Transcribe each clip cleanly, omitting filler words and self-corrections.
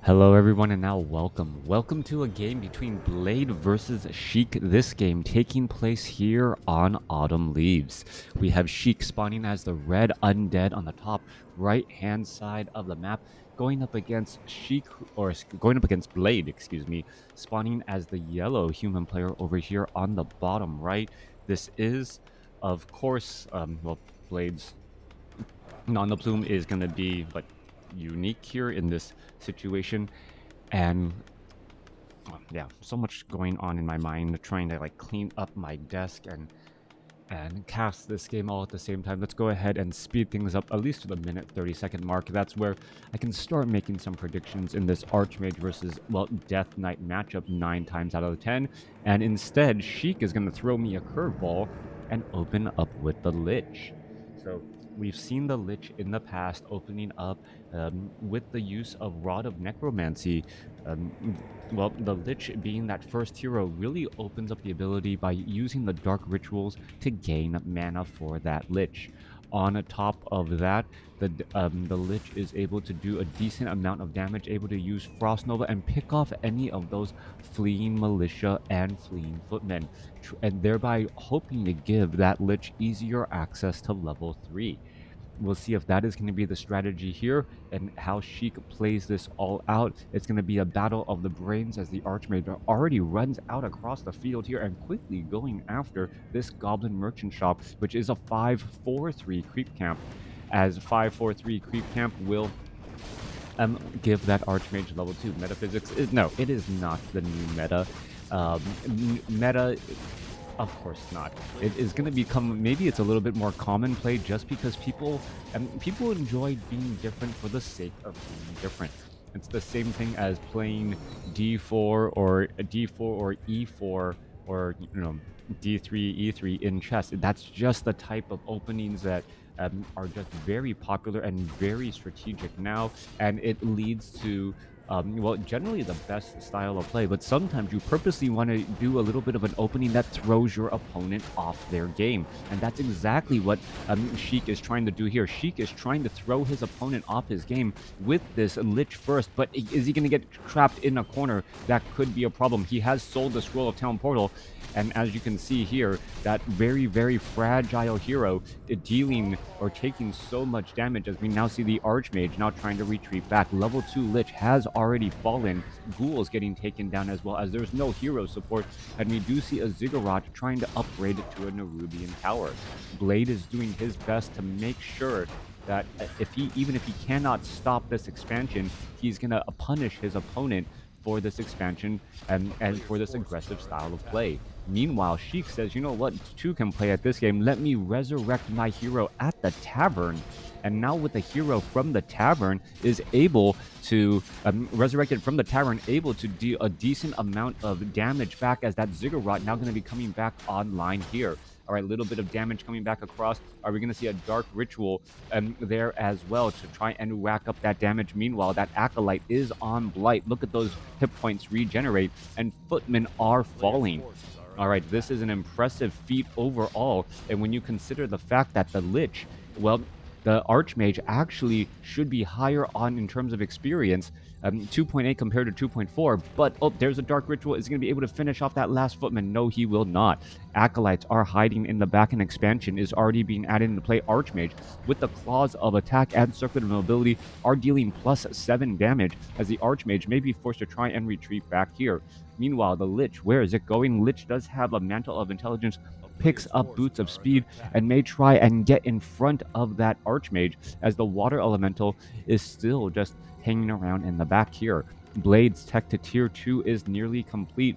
Hello everyone and now welcome to a game between Blade versus Sheik. This game taking place here on Autumn Leaves. We have Sheik spawning as the red undead on the top right hand side of the map, going up against Blade, spawning as the yellow human player over here on the bottom right. This is of course Blade's non plume is going to be like unique here in this situation. And yeah, so much going on in my mind, trying to like clean up my desk and cast this game all at the same time. Let's go ahead and speed things up at least to the minute 30-second mark. That's where I can start making some predictions in this Archmage versus, well, Death Knight matchup 9 times out of 10. And instead, Sheik is going to throw me a curveball and open up with the Lich. So we've seen the Lich in the past opening up with the use of Rod of Necromancy. Well, the Lich being that first hero really opens up the ability by using the Dark Rituals to gain mana for that Lich. On top of that, the Lich is able to do a decent amount of damage, able to use Frost Nova and pick off any of those fleeing militia and fleeing footmen, and thereby hoping to give that Lich easier access to level 3. We'll see if that is going to be the strategy here and how Sheik plays this all out. It's going to be a battle of the brains as the Archmage already runs out across the field here and quickly going after this Goblin Merchant Shop, which is a 5-4-3 creep camp, as 5-4-3 creep camp will give that Archmage level 2. Metaphysics is, no, it is not the new meta. Meta, of course not. It is going to become, maybe it's a little bit more common play just because people enjoy being different for the sake of being different. It's the same thing as playing D4 or E4 or D3 E3 in chess. That's just the type of openings that are just very popular and very strategic now, and it leads to well, generally the best style of play, but sometimes you purposely want to do a little bit of an opening that throws your opponent off their game. And that's exactly what Sheik is trying to do here. Sheik is trying to throw his opponent off his game with this Lich first, but is he going to get trapped in a corner? That could be a problem. He has sold the Scroll of Town Portal, and as you can see here, that very, very fragile hero dealing or taking so much damage, as we now see the Archmage now trying to retreat back. Level 2 Lich has already fallen. Ghouls getting taken down as well, as there's no hero support, and we do see a Ziggurat trying to upgrade it to a Nerubian tower. Blade is doing his best to make sure that even if he cannot stop this expansion, he's going to punish his opponent for this expansion and for this aggressive style of play. Meanwhile, Sheik says, you know what, two can play at this game. Let me resurrect my hero at the tavern. And now with the hero from the tavern is able to, resurrected from the tavern, able to do a decent amount of damage back, as that Ziggurat now going to be coming back online here. All right, a little bit of damage coming back across. Are we going to see a Dark Ritual there as well to try and rack up that damage? Meanwhile, that Acolyte is on Blight. Look at those hit points regenerate, and Footmen are falling. All right, this is an impressive feat overall. And when you consider the fact that the Lich, well, the Archmage actually should be higher on in terms of experience, 2.8 compared to 2.4. But, oh, there's a Dark Ritual. Is he going to be able to finish off that last Footman? No, he will not. Acolytes are hiding in the back, and expansion is already being added into play. Archmage, with the Claws of Attack and Circuit of Mobility, are dealing +7 damage, as the Archmage may be forced to try and retreat back here. Meanwhile, the Lich, where is it going? Lich does have a Mantle of Intelligence, picks up Boots of Speed, and may try and get in front of that Archmage, as the Water Elemental is still just hanging around in the back here. Blade's tech to tier 2 is nearly complete.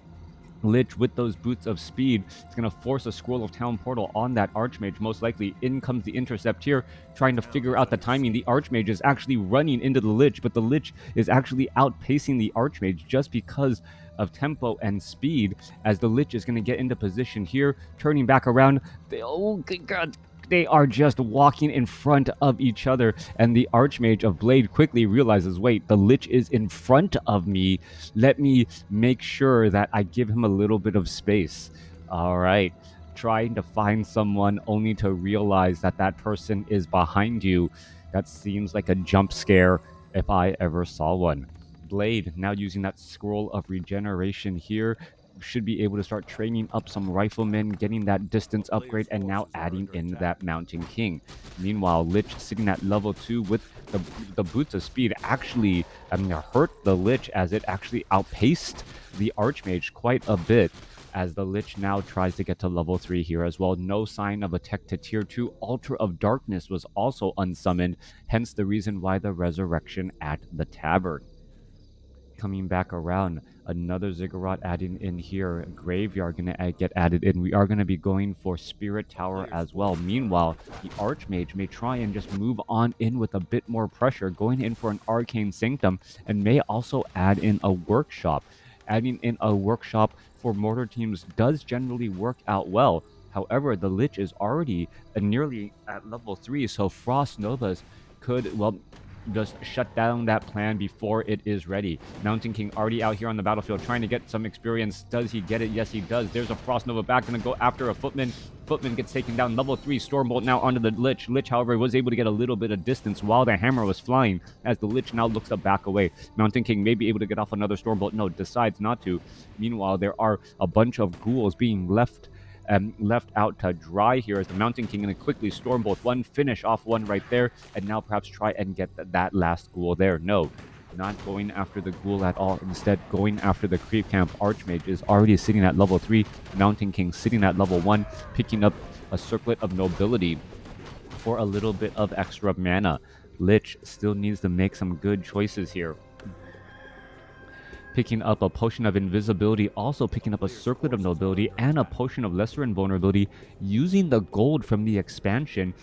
Lich, with those Boots of Speed, is going to force a Scroll of Town Portal on that Archmage, most likely. In comes the Intercept here, trying to figure out the timing. The Archmage is actually running into the Lich, but the Lich is actually outpacing the Archmage just because of tempo and speed, as the Lich is going to get into position here, turning back around. Oh, good God. They are just walking in front of each other, and the Archmage of Blade quickly realizes, wait, the Lich is in front of me. Let me make sure that I give him a little bit of space. All right. Trying to find someone only to realize that that person is behind you. That seems like a jump scare if I ever saw one. Blade now using that scroll of regeneration here should be able to start training up some riflemen, getting that distance upgrade, and now adding in that Mountain King. Meanwhile, Lich sitting at level 2 with the boots of speed actually hurt the Lich as it actually outpaced the Archmage quite a bit, as the Lich now tries to get to level 3 here as well. No sign of a tech to tier 2. Altar of Darkness was also unsummoned, hence the reason why the resurrection at the tavern. Coming back around, another ziggurat adding in here. Graveyard gonna get added in. We are gonna be going for Spirit Tower as well. Meanwhile, the Archmage may try and just move on in with a bit more pressure, going in for an Arcane Sanctum, and may also add in a Workshop. Adding in a Workshop for mortar teams does generally work out well. However, the Lich is already nearly at level 3, so Frost Novas could, well, just shut down that plan before it is ready. Mountain King already out here on the battlefield trying to get some experience. Does he get it? Yes, he does. There's a Frost Nova back, gonna go after a Footman. Footman gets taken down. Level 3 Stormbolt now onto the Lich. Lich, however, was able to get a little bit of distance while the hammer was flying, as the Lich now looks to back away. Mountain King may be able to get off another Stormbolt. No, decides not to. Meanwhile, there are a bunch of ghouls being left out to dry here, as the Mountain King going to quickly Stormbolt one, finish off one right there, and now perhaps try and get that last ghoul there. No, not going after the ghoul at all. Instead, going after the creep camp. Archmage is already sitting at level 3. Mountain King sitting at level 1, picking up a Circlet of Nobility for a little bit of extra mana. Lich still needs to make some good choices here. Picking up a Potion of Invisibility, also picking up a Circlet of Nobility and a Potion of Lesser Invulnerability, using the gold from the expansion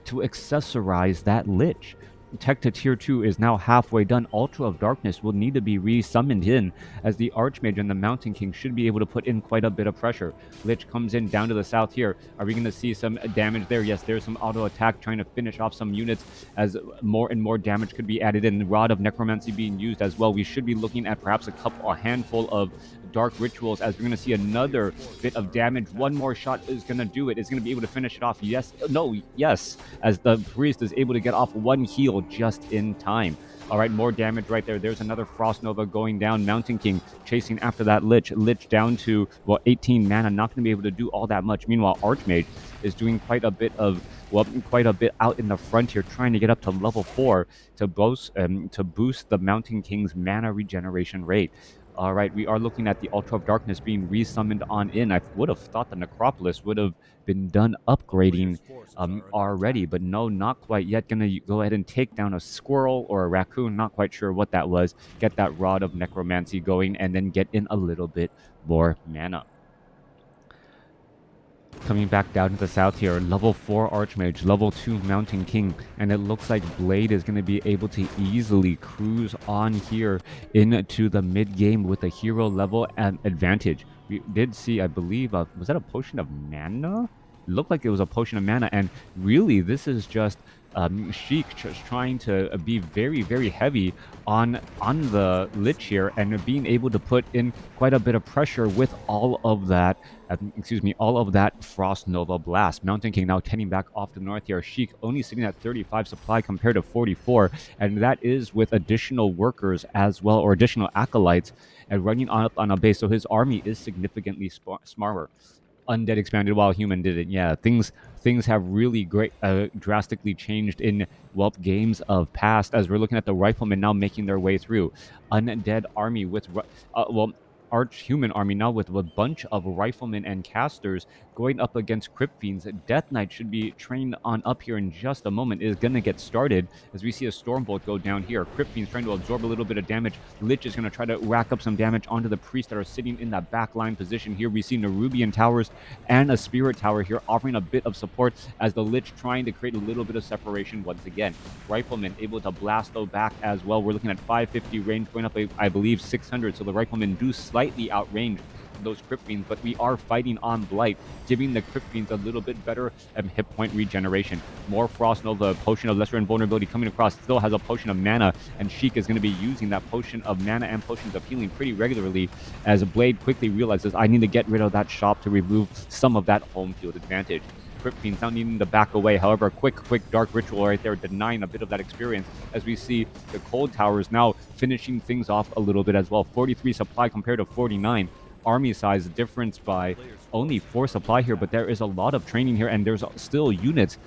to accessorize that Lich. Tech to tier 2 is now halfway done. Altar of Darkness will need to be re-summoned in, as the Archmage and the Mountain King should be able to put in quite a bit of pressure. Lich comes in down to the south here. Are we going to see some damage there? Yes, there's some auto attack trying to finish off some units, as more and more damage could be added in. Rod of Necromancy being used as well. We should be looking at perhaps a handful of dark rituals, as we're going to see another bit of damage. One more shot is going to do it. It's going to be able to finish it off. Yes, as the priest is able to get off one heal just in time. All right, more damage right there. There's another Frost Nova going down. Mountain King chasing after that Lich. Lich down to, 18 mana. Not going to be able to do all that much. Meanwhile, Archmage is doing quite a bit out in the front here, trying to get up to level 4 to boost the Mountain King's mana regeneration rate. All right, we are looking at the Altar of Darkness being resummoned on in. I would have thought the Necropolis would have been done upgrading already, but no, not quite yet. Gonna go ahead and take down a squirrel or a raccoon, not quite sure what that was. Get that Rod of Necromancy going, and then get in a little bit more mana. Coming back down to the south here, level 4 Archmage, level 2 Mountain King, and it looks like Blade is going to be able to easily cruise on here into the mid-game with a hero level and advantage. We did see, I believe, was that a Potion of Mana? It looked like it was a Potion of Mana, and really this is just Sheik just trying to be very, very heavy on the Lich here, and being able to put in quite a bit of pressure with all of that Frost Nova Blast. Mountain King now heading back off to the north here. Sheik only sitting at 35 supply compared to 44, and that is with additional workers as well, or additional acolytes, and running up on a base, so his army is significantly smarter. Undead expanded while human didn't. Yeah, things have really drastically changed in games of past, as we're looking at the riflemen now making their way through. Undead army with Arch-Human army now with a bunch of riflemen and casters going up against Crypt Fiends. Death Knight should be trained on up here in just a moment. It is going to get started as we see a Stormbolt go down here. Crypt Fiends trying to absorb a little bit of damage. Lich is going to try to rack up some damage onto the priests that are sitting in that backline position here. We see Nerubian Towers and a Spirit Tower here offering a bit of support, as the Lich trying to create a little bit of separation once again. Riflemen able to blast though back as well. We're looking at 550 range, going up, I believe, 600, so the Riflemen do slightly outrange those Crypt Fiends, but we are fighting on Blight, giving the Crypt Fiends a little bit better hit point regeneration. More Frost Nova, Potion of Lesser Invulnerability coming across, still has a Potion of Mana, and Sheik is going to be using that Potion of Mana and Potions of Healing pretty regularly, as Blade quickly realizes, I need to get rid of that shop to remove some of that home field advantage. Crypt Fiends now needing to back away. However, a quick Dark Ritual right there denying a bit of that experience as we see the Cold Towers now finishing things off a little bit as well. 43 supply compared to 49. Army size difference by only 4 supply here, but there is a lot of training here, and there's still units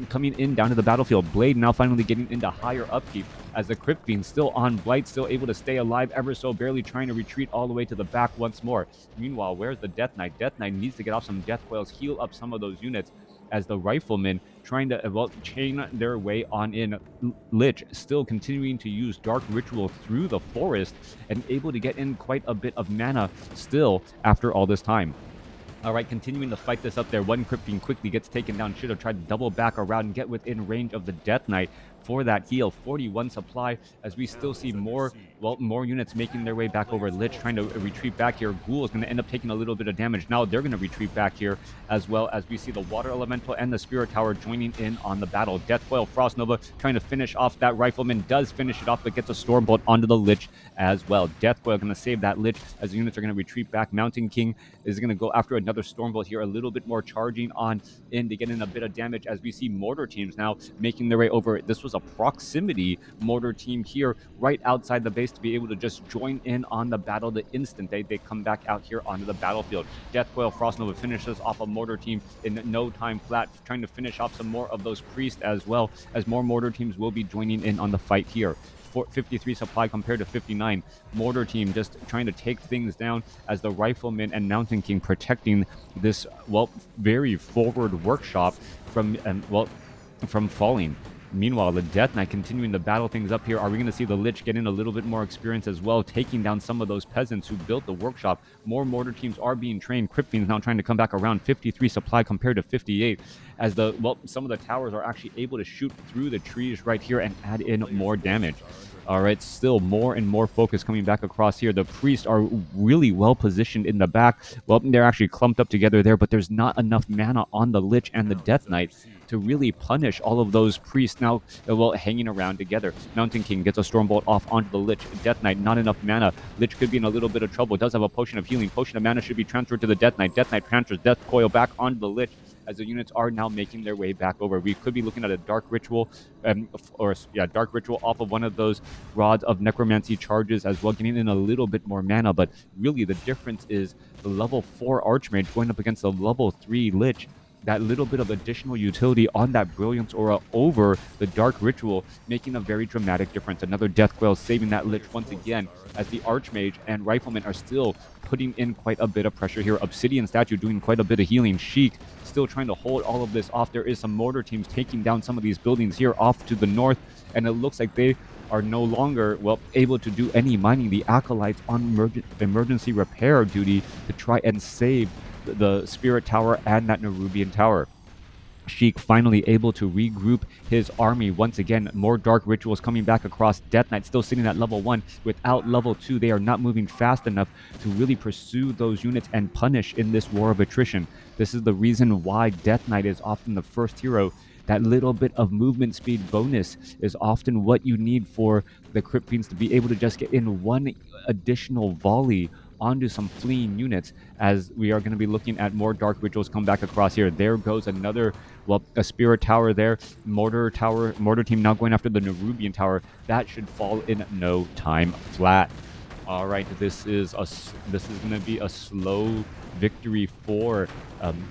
coming in down to the battlefield. Blade now finally getting into higher upkeep as the Crypt Fiend still on Blight, still able to stay alive ever so barely, trying to retreat all the way to the back once more. Meanwhile, where's the Death Knight? Death Knight needs to get off some Death Coils, heal up some of those units as the Riflemen trying to chain their way on in. Lich still continuing to use Dark Ritual through the forest and able to get in quite a bit of mana still after all this time. All right, continuing to fight this up there. One Crypt Fiend quickly gets taken down. Should have tried to double back around and get within range of the Death Knight for that heal. 41 supply as we still see more units making their way back over. Lich trying to retreat back here. Ghoul is going to end up taking a little bit of damage. Now they're going to retreat back here as well as we see the Water Elemental and the Spirit Tower joining in on the battle. Death Coil, Frost Nova trying to finish off that Rifleman. Does finish it off, but gets a Stormbolt onto the Lich as well. Death Coil going to save that Lich as the units are going to retreat back. Mountain King is going to go after another Stormbolt here. A little bit more charging on in to get in a bit of damage as we see mortar teams now making their way over. This was a proximity mortar team here right outside the base to be able to just join in on the battle the instant they come back out here onto the battlefield. Death Coil, Frost Nova finishes off a mortar team in no time flat, trying to finish off some more of those priests as well as more mortar teams will be joining in on the fight here. 53 supply compared to 59. Mortar team just trying to take things down as the Rifleman and Mountain King protecting this very forward workshop from falling. Meanwhile, the Death Knight continuing to battle things up here. Are we going to see the Lich get in a little bit more experience as well, taking down some of those peasants who built the workshop? More mortar teams are being trained. Crypt Fiends now trying to come back around. 53 supply compared to 58 as some of the towers are actually able to shoot through the trees right here and add in more damage. All right, still more and more focus coming back across here. The priests are really well positioned in the back. Well, they're actually clumped up together there, but there's not enough mana on the Lich and the Death Knight to really punish all of those priests now, hanging around together. Mountain King gets a Stormbolt off onto the Lich. Death Knight, not enough mana. Lich could be in a little bit of trouble. Does have a Potion of Healing. Potion of Mana should be transferred to the Death Knight. Death Knight transfers Death Coil back onto the Lich as the units are now making their way back over. We could be looking at a Dark Ritual, Dark Ritual off of one of those Rods of Necromancy charges as well, getting in a little bit more mana, but really the difference is the level 4 Archmage going up against the level 3 Lich. That little bit of additional utility on that Brilliance Aura over the Dark Ritual, making a very dramatic difference. Another Death Coil saving that Lich once again, as the Archmage and Rifleman are still putting in quite a bit of pressure here. Obsidian Statue doing quite a bit of healing. Sheik still trying to hold all of this off. There is some mortar teams taking down some of these buildings here off to the north, and it looks like they are no longer able to do any mining. The Acolytes on emergency repair duty to try and save the Spirit Tower and that Nerubian Tower. Sheik finally able to regroup his army once again. More Dark Rituals coming back across. Death Knight still sitting at level 1. Without level 2, they are not moving fast enough to really pursue those units and punish in this war of attrition. This is the reason why Death Knight is often the first hero. That little bit of movement speed bonus is often what you need for the Crypt Fiends to be able to just get in one additional volley onto some fleeing units, as we are going to be looking at more Dark Rituals come back across here. There goes another, a Spirit Tower there. Mortar team now going after the Nerubian Tower. That should fall in no time flat. All right, this is going to be a slow victory for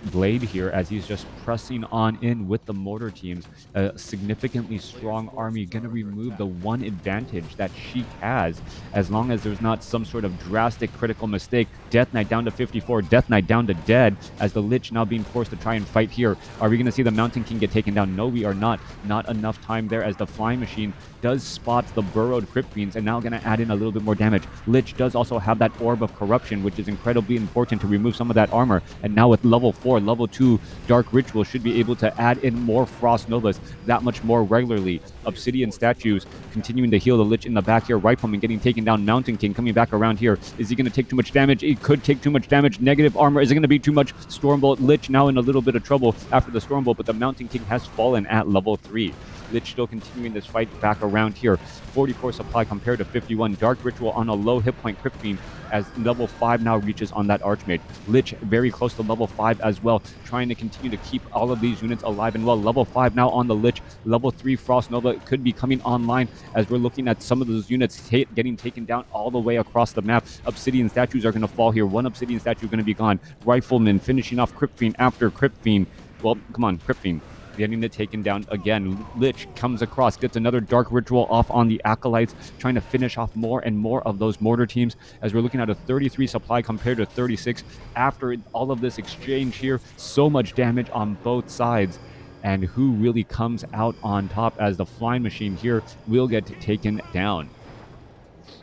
Blade here, as he's just pressing on in with the mortar teams. A significantly strong army, going to remove the one advantage that Sheik has, as long as there's not some sort of drastic critical mistake. Death Knight down to 54, Death Knight down to dead, as the Lich now being forced to try and fight here. Are we going to see the Mountain King get taken down? No, we are not. Not enough time there, as the Flying Machine does spot the burrowed Crypt Fiends, and now going to add in a little bit more damage. Lich does also have that Orb of Corruption, which is incredibly important to remove some of that armor, and now with level 4, level 2 Dark Ritual should be able to add in more Frost Novas that much more regularly. Obsidian Statues continuing to heal the Lich in the back here. Rifleman getting taken down. Mountain King coming back around here. Is he going to take too much damage? He could take too much damage. Negative armor. Is it going to be too much? Stormbolt. Lich now in a little bit of trouble after the Stormbolt, but the Mountain King has fallen at level 3. Lich still continuing this fight back around here. 44 supply compared to 51. Dark Ritual on a low hit point Crypt Fiend as level 5 now reaches on that Archmage. Lich very close to level 5 as well, trying to continue to keep all of these units alive and well. Level 5 now on the Lich. Level 3 Frost Nova could be coming online as we're looking at some of those units getting taken down all the way across the map. Obsidian statues are going to fall here. One Obsidian statue going to be gone. Rifleman finishing off Crypt Fiend after Crypt Fiend. Well, come on, Crypt Fiend getting it taken down again. Lich comes across, gets another Dark Ritual off on the Acolytes, trying to finish off more and more of those mortar teams as we're looking at a 33 supply compared to 36. After all of this exchange here, so much damage on both sides. And who really comes out on top as the flying machine here will get taken down.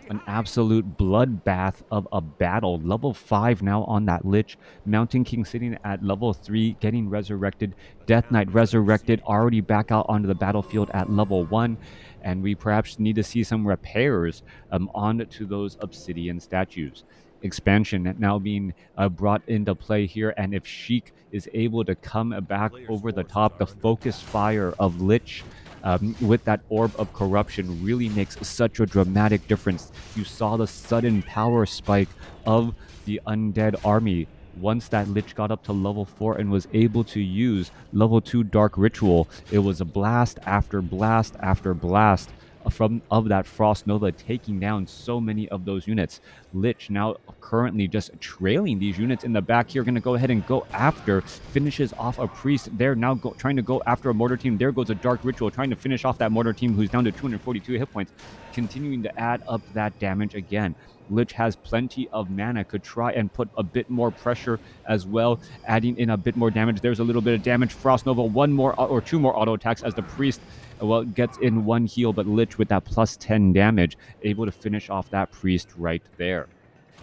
An absolute bloodbath of a battle. Level 5 now on that Lich. Mountain King sitting at level 3, getting resurrected. Death Knight resurrected, already back out onto the battlefield at level 1. And we perhaps need to see some repairs onto those obsidian statues. Expansion now being brought into play here, and if Sheik is able to come back over the top, the focus fire of Lich with that orb of corruption really makes such a dramatic difference. You saw the sudden power spike of the undead army once that Lich got up to level 4 and was able to use level 2 Dark Ritual. It was a blast after blast after blast of that Frost Nova, taking down so many of those units. Lich now currently just trailing these units in the back here, going to go ahead and go after, finishes off a Priest. They're now trying to go after a Mortar team. There goes a Dark Ritual, trying to finish off that Mortar team who's down to 242 hit points, continuing to add up that damage again. Lich has plenty of mana, could try and put a bit more pressure as well, adding in a bit more damage. There's a little bit of damage. Frost Nova, one more or two more auto attacks as the Priest gets in one heal, but Lich with that plus 10 damage, able to finish off that Priest right there.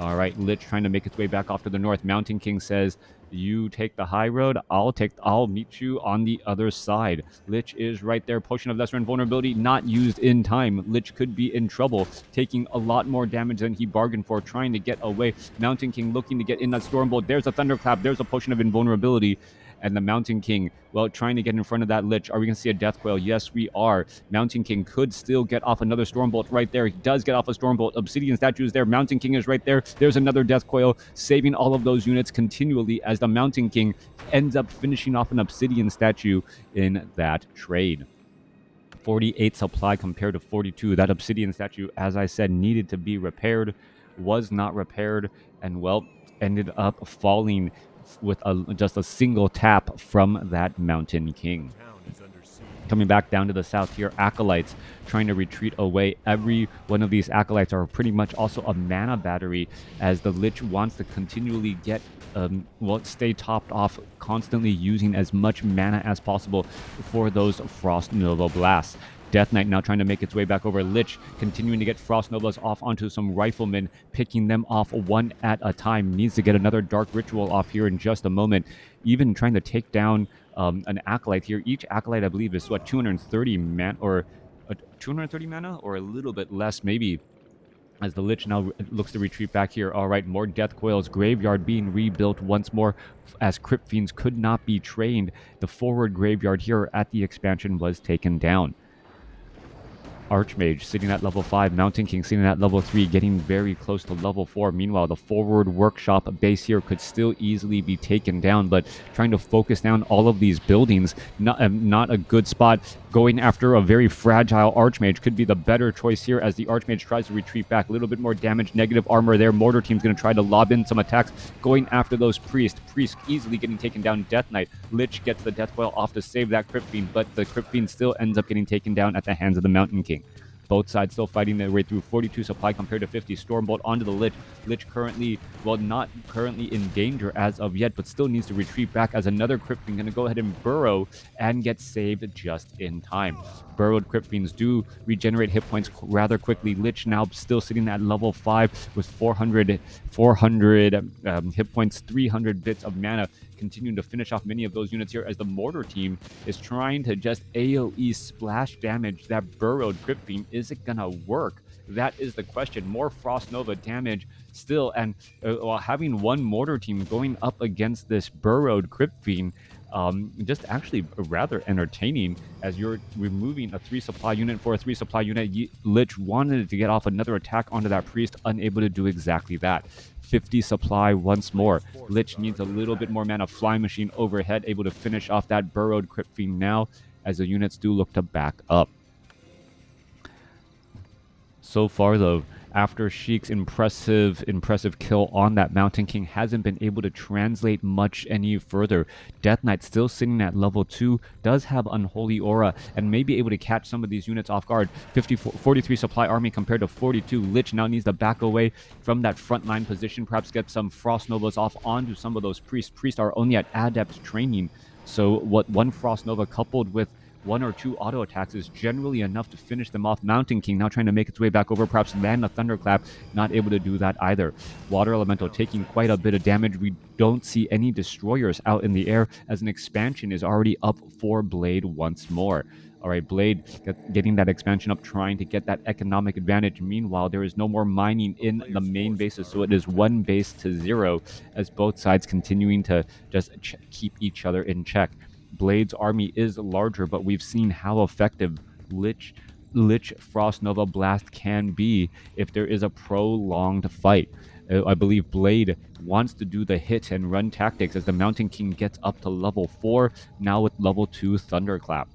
All right, Lich trying to make its way back off to the north. Mountain King says, you take the high road, I'll meet you on the other side. Lich is right there. Potion of Lesser Invulnerability not used in time. Lich could be in trouble, taking a lot more damage than he bargained for, trying to get away. Mountain King looking to get in that Stormbolt. There's a Thunderclap. There's a Potion of Invulnerability. And the Mountain King, well, trying to get in front of that Lich. Are we going to see a Death Coil? Yes, we are. Mountain King could still get off another Stormbolt right there. He does get off a Stormbolt. Obsidian statue is there. Mountain King is right there. There's another Death Coil, saving all of those units continually as the Mountain King ends up finishing off an Obsidian statue in that trade. 48 supply compared to 42. That Obsidian statue, as I said, needed to be repaired, was not repaired, and, well, ended up falling with just a single tap from that Mountain King. Coming back down to the south here, Acolytes trying to retreat away. Every one of these Acolytes are pretty much also a mana battery, as the Lich wants to continually get, stay topped off, constantly using as much mana as possible for those Frost Nova blasts. Death Knight now trying to make its way back over. Lich continuing to get Frost Novas off onto some Riflemen, picking them off one at a time. Needs to get another Dark Ritual off here in just a moment. Even trying to take down an Acolyte here. Each Acolyte, I believe, is 230 mana, or 230 mana, or a little bit less, maybe. As the Lich now looks to retreat back here. All right, more Death Coils. Graveyard being rebuilt once more, as Crypt Fiends could not be trained. The forward graveyard here at the expansion was taken down. Archmage sitting at level 5, Mountain King sitting at level 3, getting very close to level 4. Meanwhile, the forward workshop base here could still easily be taken down, but trying to focus down all of these buildings, not a good spot. Going after a very fragile Archmage could be the better choice here, as the Archmage tries to retreat back. A little bit more damage, negative armor there. Mortar team's going to try to lob in some attacks, going after those Priests. Priest easily getting taken down. Death Knight. Lich gets the Death Coil off to save that Crypt Fiend, but the Crypt Fiend still ends up getting taken down at the hands of the Mountain King. Both sides still fighting their way through. 42 supply compared to 50. Stormbolt onto the Lich. Lich currently, well, not currently in danger as of yet, but still needs to retreat back, as another Crypt Fiend going to go ahead and burrow and get saved just in time. Burrowed Crypt Fiends do regenerate hit points rather quickly. Lich now still sitting at level 5 with 400 hit points, 300 bits of mana, continuing to finish off many of those units here, as the Mortar team is trying to just AoE splash damage that burrowed Crypt Fiend. Is it gonna work? That is the question. More Frost Nova damage still, and while having one Mortar team going up against this burrowed Crypt Fiend, just actually rather entertaining as you're removing a 3 supply unit for a 3 supply unit. Lich wanted to get off another attack onto that priest, unable to do exactly that. 50 supply once more. Lich needs a little bit more mana. Fly Machine overhead, able to finish off that burrowed Crypt Fiend now as the units do look to back up. So far, though, after Sheik's impressive kill on that Mountain King, hasn't been able to translate much any further. Death Knight still sitting at level 2, does have Unholy Aura, and may be able to catch some of these units off guard. 43 supply army compared to 42. Lich now needs to back away from that frontline position, perhaps get some Frost Novas off onto some of those priests. Priests are only at Adept training, so what one Frost Nova coupled with 1 or 2 auto attacks is generally enough to finish them off. Mountain King now trying to make its way back over, perhaps land a Thunderclap, not able to do that either. Water Elemental taking quite a bit of damage. We don't see any destroyers out in the air as an expansion is already up for Blade once more. All right, Blade getting that expansion up, trying to get that economic advantage. Meanwhile, there is no more mining in the main bases, so it is 1 base to 0 as both sides continuing to just keep each other in check. Blade's army is larger, but we've seen how effective Lich Frost Nova Blast can be if there is a prolonged fight. I believe Blade wants to do the hit and run tactics as the Mountain King gets up to level 4, now with level 2 Thunderclap.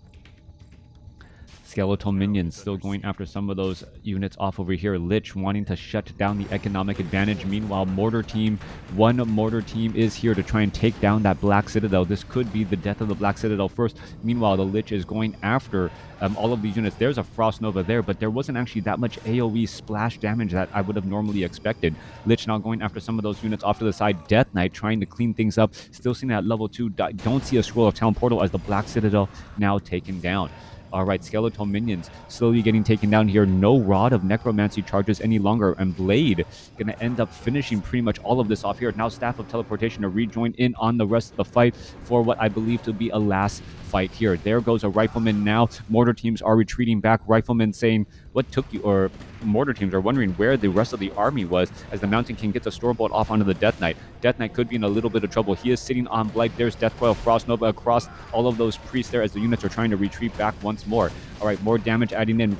Skeletal minions still going after some of those units off over here. Lich wanting to shut down the economic advantage. Meanwhile, one mortar team is here to try and take down that Black Citadel. This could be the death of the Black Citadel first. Meanwhile, the Lich is going after all of these units. There's a Frost Nova there, but there wasn't actually that much AoE splash damage that I would have normally expected. Lich now going after some of those units off to the side. Death Knight trying to clean things up. Still seeing that level 2. Don't see a Scroll of Town Portal as the Black Citadel now taken down. All right, Skeletal Minions slowly getting taken down here. No Rod of Necromancy charges any longer, and Blade going to end up finishing pretty much all of this off here. Now Staff of Teleportation to rejoin in on the rest of the fight for what I believe to be a last fight here. There goes a Rifleman now. Mortar teams are retreating back. Rifleman saying, what took you, or Mortar teams are wondering where the rest of the army was as the Mountain King gets a Stormbolt off onto the Death Knight. Death Knight could be in a little bit of trouble. He is sitting on Blight. There's Death Coil, Frost Nova across all of those priests there as the units are trying to retreat back once more. All right, more damage adding in.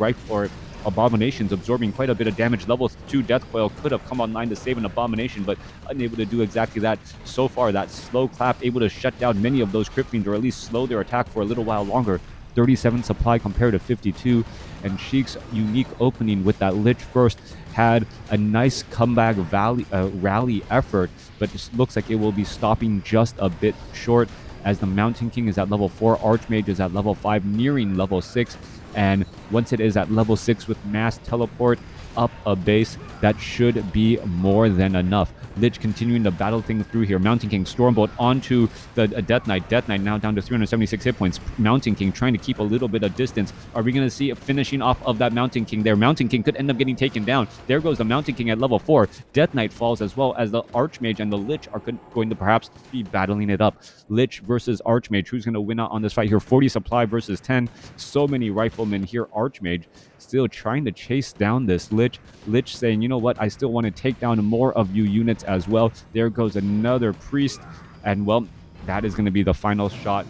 Abominations absorbing quite a bit of damage. Level 2 Death Coil could have come online to save an Abomination, but unable to do exactly that. So far, that slow clap able to shut down many of those Crypt Fiends, or at least slow their attack for a little while longer. 37 supply compared to 52, and Sheik's unique opening with that Lich first had a nice comeback rally effort, but it looks like it will be stopping just a bit short as the Mountain King is at level 4, Archmage is at level 5, nearing level 6, and once it is at level 6 with Mass Teleport up a base, that should be more than enough. Lich continuing to battle things through here. Mountain King Stormbolt onto the Death Knight. Death Knight now down to 376 hit points. Mountain King trying to keep a little bit of distance. Are we going to see a finishing off of that Mountain King there? Mountain King could end up getting taken down. There goes the Mountain King at level 4. Death Knight falls as well as the Archmage and the Lich are going to perhaps be battling it up. Lich versus Archmage. Who's going to win out on this fight here? 40 supply versus 10. So many riflemen here. Archmage still trying to chase down this Lich. Lich saying, you know what, I still want to take down more of you units as well. There goes another priest, and well, that is going to be the final shot.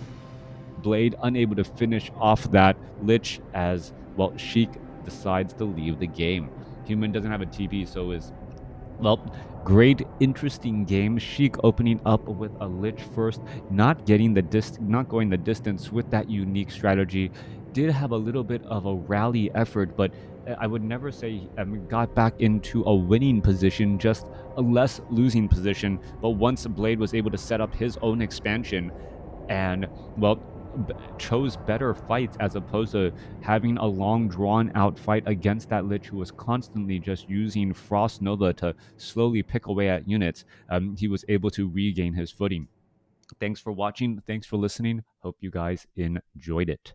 Blade unable to finish off that Lich as, well, Sheik decides to leave the game. Human doesn't have a TP, so is, well, great, interesting game. Sheik opening up with a Lich first, not going the distance with that unique strategy. Did have a little bit of a rally effort, but I would never say got back into a winning position, just a less losing position. But once Blade was able to set up his own expansion and, well, chose better fights as opposed to having a long drawn out fight against that Lich who was constantly just using Frost Nova to slowly pick away at units, he was able to regain his footing. Thanks for watching. Thanks for listening. Hope you guys enjoyed it.